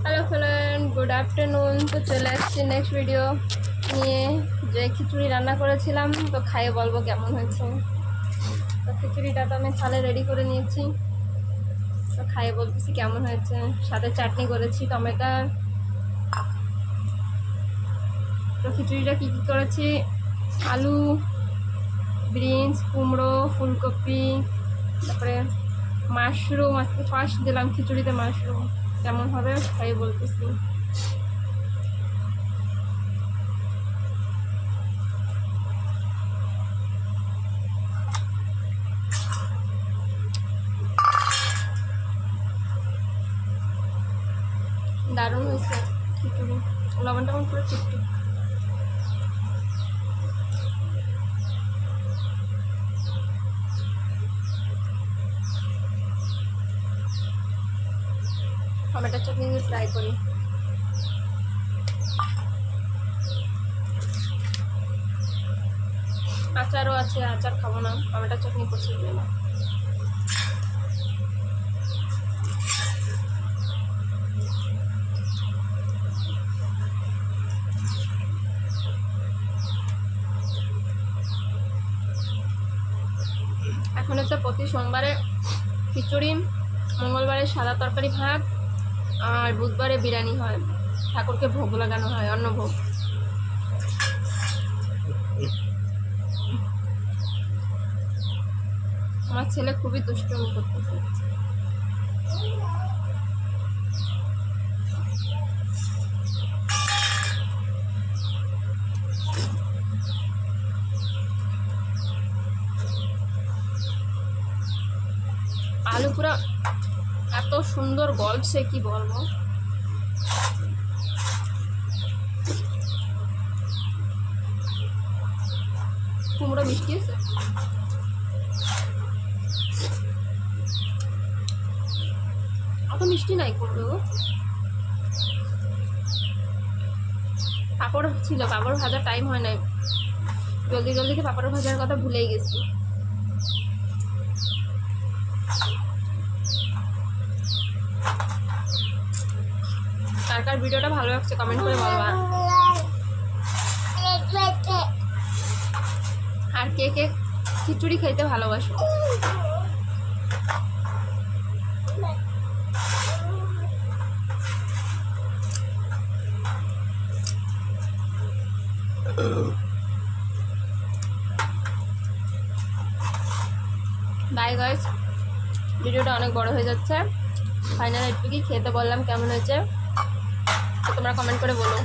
Hello friend, good afternoon. তো চলে আসছি নেক্সট ভিডিও নিয়ে, যে খিচুড়ি রান্না করেছিলাম, তো খাইয়ে বলবো কেমন হয়েছে। তো খিচুড়িটা তো আমি থালে রেডি করে নিয়েছি, তো খাইয়ে বলতেছি কেমন হয়েছে। সাথে চাটনি করেছি টমেটোর। তো খিচুড়িটা কী কী করেছি: আলু, বিনস, কুমড়ো, ফুলকপি, তারপরে মাশরুম। আজকে ফার্স্ট দিলাম খিচুড়িতে মাশরুম, কেমন হবে খাইয়ে বলতেছি। দারুণ হয়েছে খিচুড়ি, লবণ টবণ করে ঠিকঠাক। টমেটোর চাটনি দিয়ে ট্রাই করি। আচারও আছে, আচার খাবো না, টমেটোর চাটনি পছন্দ না। এখন হচ্ছে প্রতি সোমবারে খিচুড়ি, মঙ্গলবারে সাদা তরকারি ভাত, আর বুধবারে বিরিয়ানি হয়। ঠাকুরকে ভোগ লাগানো হয়, অন্নভোগ। আমার ছেলে খুবই দুষ্টুমি করতেছে। আলু পুরো এত সুন্দর গলছে, কি বলবো। কুমড়ো মিষ্টি আছে, অত মিষ্টি নাই কুমড়ো। পাঁপড় ছিল, পাঁপড় ভাজার টাইম হয় নাই, জলদি জলদিতে পাঁপড় ভাজার কথা ভুলেই গেছি। কার কার ভিডিওটা ভালো লাগছে কমেন্ট করে বলবা, আর কে কে খিচুড়ি খেতে ভালোবাসো। বাই গাইস, ভিডিওটা অনেক বড় হয়ে যাচ্ছে। ফাইনাল একটু কি খেতে বললাম, কেমন হয়েছে তো তোমরা কমেন্ট করে বলো।